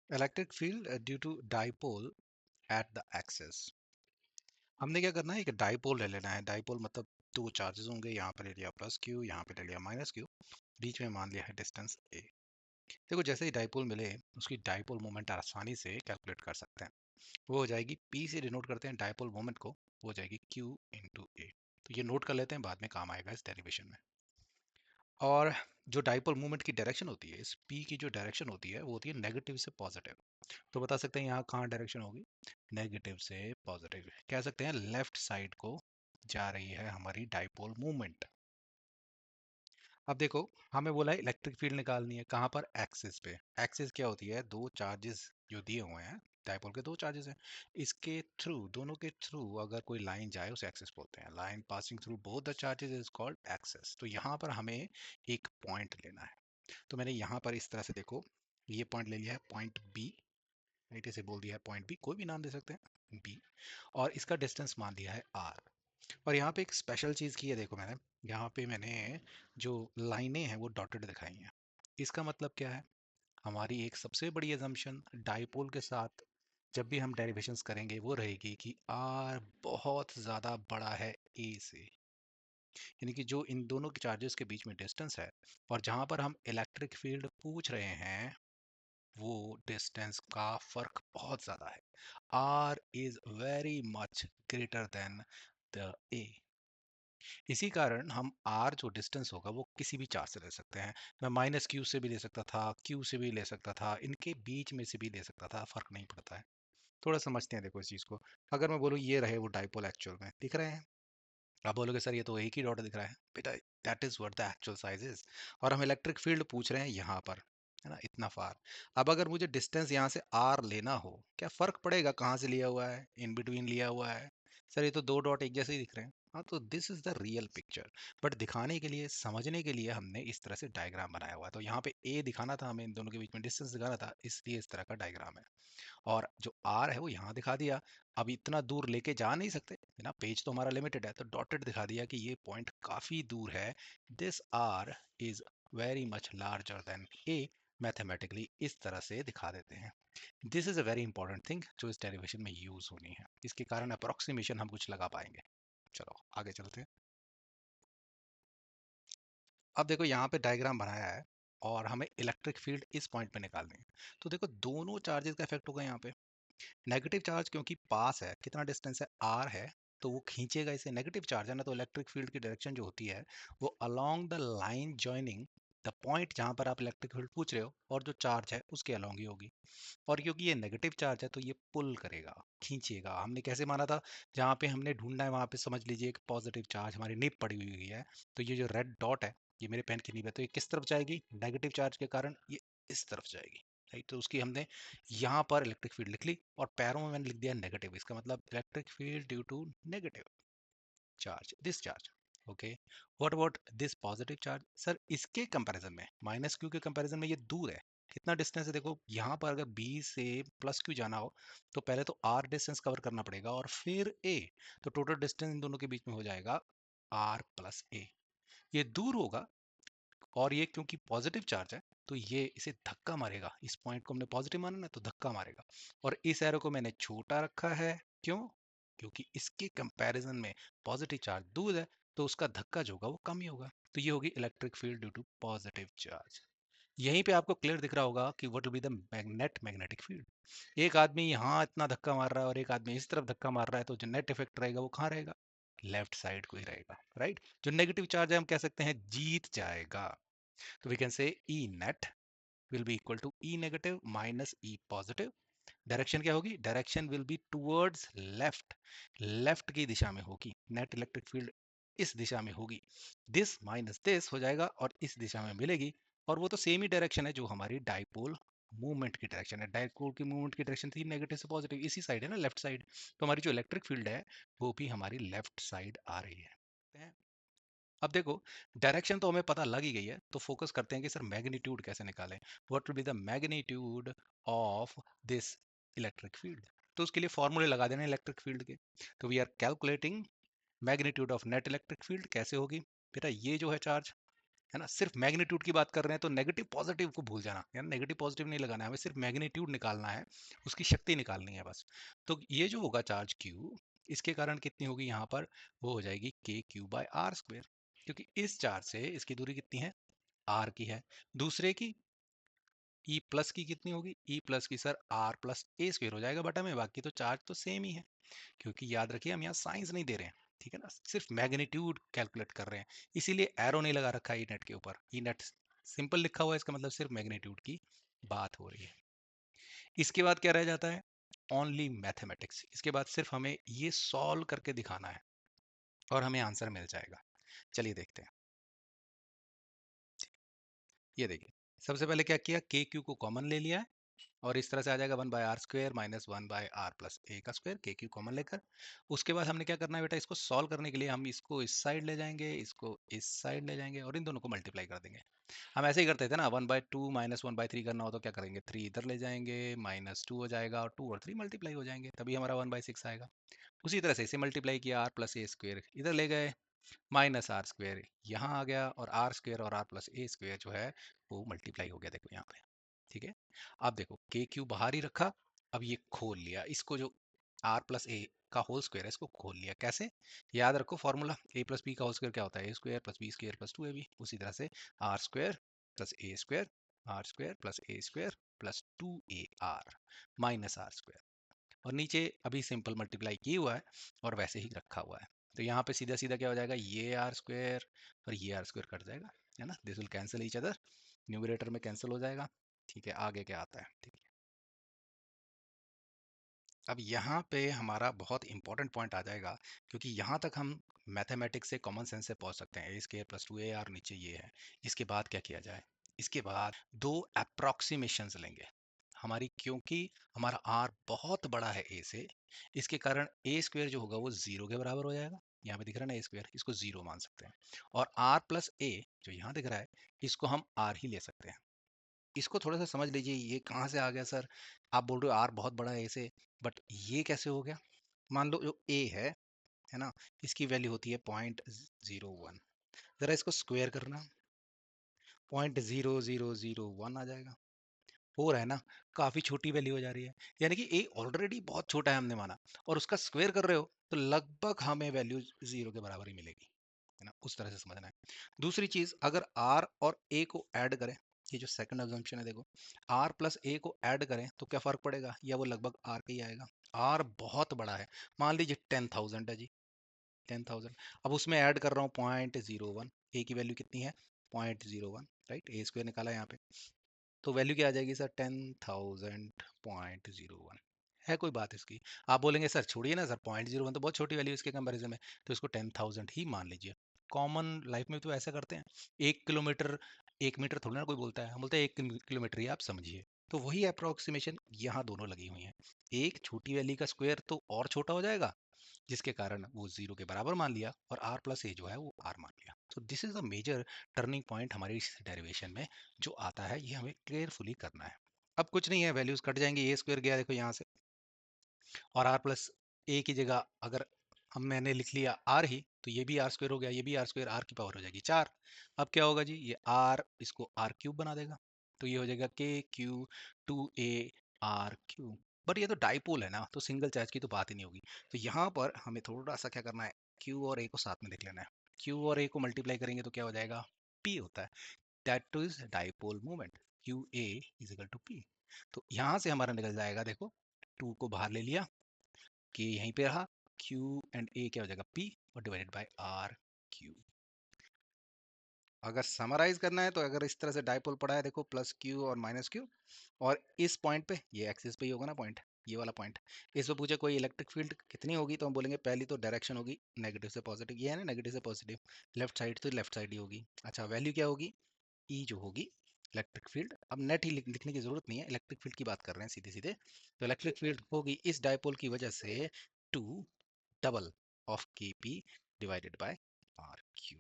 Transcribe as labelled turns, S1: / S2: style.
S1: Electric field due to dipole at the axis. हमने क्या करना है, एक डाइपोल ले लेना है। डाइपोल मतलब दो चार्जेस होंगे, यहाँ पे ले लिया प्लस क्यू, यहाँ पे ले लिया माइनस क्यू, बीच में मान लिया है डिस्टेंस ए। देखो जैसे ही डाइपोल मिले उसकी डाइपोल मोमेंट आसानी से कैलकुलेट कर सकते हैं। वो हो जाएगी पी से डिनोट करते हैं डाइपोल मोमेंट को, वो हो जाएगी क्यू इंटू ए। तो ये नोट कर लेते हैं, बाद में काम आएगा इस डेरिवेशन में। और जो डाइपोल मूवमेंट की डायरेक्शन होती है, इस पी की जो डायरेक्शन होती है वो होती है नेगेटिव से पॉजिटिव। तो बता सकते हैं यहाँ कहाँ डायरेक्शन होगी, नेगेटिव से पॉजिटिव। कह सकते हैं लेफ्ट साइड को जा रही है हमारी डाइपोल मूवमेंट। अब देखो हमें बोला है इलेक्ट्रिक फील्ड निकालनी है, कहाँ पर, एक्सिस पे। एक्सिस क्या होती है, दो चार्जेस जो दिए हुए हैं, डाइपोल के दो चार्जेस हैं, इसके थ्रू, दोनों के थ्रू अगर कोई लाइन जाए उसे एक्सिस बोलते हैं। Line passing through both the charges is called axis. तो यहाँ पर हमें एक पॉइंट लेना है। तो मैंने यहाँ पर इस तरह से, देखो ये पॉइंट ले लिया है, पॉइंट बी। राइट, इसे बोल दिया है पॉइंट बी, कोई भी नाम दे सकते हैं बी। और इसका डिस्टेंस मान दिया है आर। और यहाँ पे एक स्पेशल चीज़ की है, देखो मैंने यहाँ पे मैंने जो लाइनें हैं वो डॉटेड दिखाई हैं। इसका मतलब क्या है, हमारी एक सबसे बड़ी एजम्पशन डाइपोल के साथ जब भी हम डेरिवेशंस करेंगे वो रहेगी कि आर बहुत ज़्यादा बड़ा है ए से। यानी कि जो इन दोनों के चार्जेस के बीच में डिस्टेंस है और जहाँ पर हम इलेक्ट्रिक फील्ड पूछ रहे हैं, वो डिस्टेंस का फर्क बहुत ज़्यादा है। R is very much greater than the a. इसी कारण हम आर जो डिस्टेंस होगा वो किसी भी चार्ज से ले सकते हैं। मैं माइनस क्यू से भी ले सकता था, क्यू से भी ले सकता था, इनके बीच में से भी ले सकता था, फर्क नहीं पड़ता है। थोड़ा समझते हैं देखो इस चीज़ को। अगर मैं बोलूँ ये रहे वो डाइपोल एक्चुअल में दिख रहे हैं, आप बोलोगे सर ये तो एक ही डॉट दिख रहा है, बेटा that is what the actual size is. और हम इलेक्ट्रिक फील्ड पूछ रहे हैं यहाँ पर, है ना, इतना फार। अब अगर मुझे डिस्टेंस यहाँ से आर लेना हो, क्या फर्क पड़ेगा कहाँ से लिया हुआ है, इन बिटवीन लिया हुआ है, सर ये तो दो डॉट एक जैसे ही दिख रहे हैं। हाँ, तो this is the real picture. But दिखाने के लिए, समझने के लिए हमने इस तरह से डायग्राम बनाया हुआ है। तो यहाँ पे ए दिखाना था हमें, इन दोनों के बीच में डिस्टेंस दिखाना था, इसलिए इस तरह का डायग्राम है। और जो आर है वो यहाँ दिखा दिया। अब इतना दूर लेके जा नहीं सकते है ना, पेज तो हमारा लिमिटेड है, तो डॉटेड दिखा दिया कि ये पॉइंट काफी दूर है। This r is very much larger than a. Mathematically इस तरह से दिखा देते हैं। This is a very important thing जो इस डेरिवेशन में यूज होनी है। इसके कारण अप्रोक्सीमेशन हम कुछ लगा पाएंगे। चलो आगे चलते हैं। अब देखो यहाँ पे डायग्राम बनाया है और हमें इलेक्ट्रिक फील्ड इस पॉइंट पे निकालनी है। तो देखो दोनों चार्जेस का इफेक्ट होगा यहाँ पे। नेगेटिव चार्ज क्योंकि पास है, कितना डिस्टेंस है, आर है, तो वो खींचेगा इसे। नेगेटिव चार्ज है ना, तो इलेक्ट्रिक फील्ड की डायरेक्शन जो होती है वो along the line joining the point जहां पर आप इलेक्ट्रिक फील्ड पूछ रहे हो और जो चार्ज है उसके अलोंग ही होगी। और क्योंकि ये नेगेटिव चार्ज है तो ये पुल करेगा, खींचेगा। हमने कैसे माना था, जहाँ पे हमने ढूंढना है वहां पे समझ लीजिए एक पॉजिटिव चार्ज हमारी नीब पड़ी हुई है। तो ये जो रेड डॉट है, ये मेरे पेन की नीब है, तो ये किस तरफ जाएगी, नेगेटिव चार्ज के कारण ये इस तरफ जाएगी। राइट, तो उसकी हमने यहाँ पर इलेक्ट्रिक फील्ड लिख ली और पैरों में मैंने लिख दिया नेगेटिव। इसका मतलब electric field due to negative charge, this charge. Okay, what about this positive charge, sir इसके कंपैरिजन में, माइनस क्यू के कंपैरिजन में ये दूर है। कितना डिस्टेंस है, देखो यहाँ पर अगर बी से प्लस क्यू जाना हो तो पहले तो आर डिस्टेंस कवर करना पड़ेगा और फिर ए। तो टोटल डिस्टेंस इन दोनों के बीच में हो जाएगा आर प्लस ए। ये दूर होगा और ये क्योंकि पॉजिटिव चार्ज है तो ये इसे धक्का मारेगा। इस पॉइंट को हमने पॉजिटिव माना ना, तो धक्का मारेगा। और इस एरो को मैंने छोटा रखा है, क्यों, क्योंकि इसके कंपैरिजन में पॉजिटिव चार्ज दूर है, तो उसका धक्का जो होगा वो कम ही होगा। तो ये होगी electric field due to positive charge. यहीं पे आपको क्लियर दिख रहा होगा कि what will be the magnetic field. एक आदमी यहाँ इतना धक्का मार रहा है और एक आदमी इस तरफ धक्का मार रहा है, तो जो नेट इफेक्ट रहेगा वो कहाँ रहेगा, लेफ्ट साइड को ही रहेगा। राइट, जो नेगेटिव चार्ज है हम कह सकते हैं जीत जाएगा। तो we can say E net will be equal to E negative minus E positive। Direction क्या होगी, direction will be towards left, left की दिशा में होगी। नेट इलेक्ट्रिक फील्ड इस दिशा में होगी। दिस माइनस दिस हो जाएगा और इस दिशा में मिलेगी। और वो तो सेम ही डायरेक्शन है जो हमारी डाइपोल मूवमेंट की डायरेक्शन है। डाइपोल की मूवमेंट की डायरेक्शन थी नेगेटिव से पॉजिटिव, इसी साइड है ना, लेफ्ट साइड। तो हमारी जो इलेक्ट्रिक फील्ड है वो भी हमारी लेफ्ट साइड आ रही है। अब देखो डायरेक्शन तो हमें पता लग ही गई है, तो फोकस करते हैं कि सर मैग्नीट्यूड कैसे निकालें। What will be the magnitude of this electric field. तो उसके लिए फॉर्मूले लगा देने इलेक्ट्रिक फील्ड के। तो we are calculating magnitude of net electric field. कैसे होगी, बेटा ये जो है चार्ज, है ना। सिर्फ मैग्नीट्यूड की बात कर रहे हैं तो नेगेटिव पॉजिटिव को भूल जाना, यानी नेगेटिव पॉजिटिव नहीं लगाना है, हमें सिर्फ मैग्नीट्यूड निकालना है, उसकी शक्ति निकालनी है बस। तो ये जो होगा चार्ज Q, इसके कारण कितनी होगी यहाँ पर, वो हो जाएगी KQ/r², क्योंकि इस चार्ज से इसकी दूरी कितनी है, r की है। दूसरे की E प्लस की कितनी होगी, E प्लस की सर r+a² हो जाएगा बटा में, बाकी तो चार्ज तो सेम ही है। क्योंकि याद रखिए हम यहाँ साइंस नहीं दे रहे हैं, ठीक है ना, सिर्फ मैग्नीट्यूड कैलकुलेट कर रहे हैं, इसीलिए एरो नहीं लगा रखा है ई नेट के ऊपर। ई नेट सिंपल लिखा हुआ है, इसका मतलब सिर्फ मैग्नीट्यूड की बात हो रही है। इसके बाद क्या रह जाता है, ओनली मैथमेटिक्स। इसके बाद सिर्फ हमें ये सॉल्व करके दिखाना है और हमें आंसर मिल जाएगा। चलिए देखते हैं। ये देखिए, सबसे पहले क्या किया, के क्यू को कॉमन ले लिया है और इस तरह से आ जाएगा 1/r² माइनस 1/r+a का स्क्वायर, के क्यू कॉमन लेकर। उसके बाद हमने क्या करना है बेटा, इसको सॉल्व करने के लिए हम इसको इस साइड ले जाएंगे, इसको इस साइड ले जाएंगे और इन दोनों को मल्टीप्लाई कर देंगे। हम ऐसे ही करते थे ना, 1/2 माइनस 1/3 करना हो तो क्या करेंगे, 3 इधर ले जाएंगे, -2 हो जाएगा और 2 और 3 मल्टीप्लाई हो जाएंगे, तभी हमारा 1/6 आएगा। उसी तरह से इसे मल्टीप्लाई किया, r+a² इधर ले गए, -r² यहाँ आ गया और r² और r+a² जो है वो मल्टीप्लाई हो गया, देखो यहाँ पे, ठीक है। अब देखो के क्यू बाहर ही रखा, अब ये खोल लिया, इसको जो r+a का होल स्क्वायर है इसको खोल लिया, कैसे, याद रखो फॉर्मूला, a+b का होल स्क्वायर क्या होता है, a² + b² + 2ab। उसी तरह से r² + a² r² + a² + 2ar -r², और नीचे अभी सिंपल मल्टीप्लाई किया हुआ है और वैसे ही रखा हुआ है। तो यहाँ पे सीधा सीधा क्या हो जाएगा, ये r² और ये r² कट जाएगा, है ना, this will cancel each other, numerator में कैंसिल हो जाएगा, ठीक है। आगे क्या आता है, ठीक है। अब यहाँ पे हमारा बहुत इंपॉर्टेंट पॉइंट आ जाएगा, क्योंकि यहाँ तक हम मैथमेटिक्स से कॉमन सेंस से पहुंच सकते हैं, a² + 2ar नीचे ये है। इसके बाद क्या किया जाए, इसके बाद दो अप्रोक्सीमेशंस लेंगे हमारी, क्योंकि हमारा r बहुत बड़ा है a से, इसके कारण a² जो होगा वो 0 के बराबर हो जाएगा। यहाँ पे दिख रहा है ना a², इसको 0 मान सकते हैं, और r+a जो यहाँ दिख रहा है इसको हम r ही ले सकते हैं। इसको थोड़ा सा समझ लीजिए, ये कहाँ से आ गया सर, आप बोल रहे हो आर बहुत बड़ा है ए से, बट ये कैसे हो गया। मान लो जो ए है ना, इसकी वैल्यू होती है 0.01, जरा इसको स्क्वायर करना, 0.0001 आ जाएगा, हो रहा है ना, काफी छोटी वैल्यू हो जा रही है, यानी कि ए ऑलरेडी बहुत छोटा है हमने माना, और उसका स्क्वायर कर रहे हो तो लगभग हमें वैल्यू 0 के बराबर ही मिलेगी, है ना, उस तरह से समझना है। दूसरी चीज, अगर आर और ए को ऐड करें, ये जो सेकंड अजम्पशन है देखो, r+a को ऐड करें तो क्या फर्क पड़ेगा, या वो लगभग r का ही आएगा। r बहुत बड़ा है, मान लीजिए 10,000 है जी, 10,000, अब उसमें ऐड कर रहा हूँ 0.01, a की वैल्यू कितनी है 0.01, राइट, a² निकाला यहाँ पे, तो वैल्यू क्या आ जाएगी सर 10,000.01, है कोई बात इसकी। आप बोलेंगे सर छोड़िए ना सर, 0.01 तो बहुत छोटी वैल्यू इसके कंपैरिजन में, तो इसको 10,000 ही मान लीजिए। कॉमन लाइफ में तो ऐसा करते हैं, 1 किलोमीटर 1 मीटर थोड़ी ना कोई बोलता है, हम बोलते हैं 1 किलोमीटर ही, आप समझिए। तो वही अप्रोक्सीमेशन यहाँ दोनों लगी हुई हैं, एक छोटी वैल्यू का स्क्वायर तो और छोटा हो जाएगा, जिसके कारण वो 0 के बराबर मान लिया, और r+a जो है वो r मान लिया। तो this is the major turning point हमारी इस डेरिवेशन में जो आता है, ये हमें केयरफुली करना है। अब कुछ नहीं है, वैल्यूज कट जाएंगे, a² गया देखो यहाँ से, और r+a की जगह अगर हम मैंने लिख लिया r ही, तो ये भी r² हो गया, ये भी r², r की पावर हो जाएगी 4। अब क्या होगा जी, ये r इसको r³ बना देगा, तो ये हो जाएगा KQ2a r³। बट ये तो डाइपोल है ना, तो सिंगल चार्ज की तो बात ही नहीं होगी। तो यहाँ पर हमें थोड़ा सा क्या करना है, q और a को साथ में देख लेना है, q और a को मल्टीप्लाई करेंगे तो क्या हो जाएगा, p होता है, that is dipole moment, qa = p। तो यहाँ से हमारा निकल जाएगा, देखो 2 को बाहर ले लिया, k यहीं पे रहा, q एंड a क्या हो जाएगा, p और डिवाइडेड बाय r³। अगर समराइज करना है तो अगर इस तरह से डाइपोल पड़ा है देखो, +q और -q, और इस पॉइंट पे, ये एक्सिस पे ही होगा ना पॉइंट, ये वाला पॉइंट, इस पे पूछे कोई इलेक्ट्रिक फील्ड कितनी होगी, तो हम बोलेंगे पहली तो डायरेक्शन होगी नेगेटिव से पॉजिटिव, ये है ना नेगेटिव से पॉजिटिव, लेफ्ट साइड तो लेफ्ट साइड ही होगी। अच्छा, वैल्यू क्या होगी, ई जो होगी इलेक्ट्रिक फील्ड, अब नेट ही लिखने की जरूरत नहीं है, इलेक्ट्रिक फील्ड की बात कर रहे हैं सीधे सीधे, तो इलेक्ट्रिक फील्ड होगी इस डाइपोल की वजह से 2 डबल ऑफ के पी डिवाइडेड बाय r³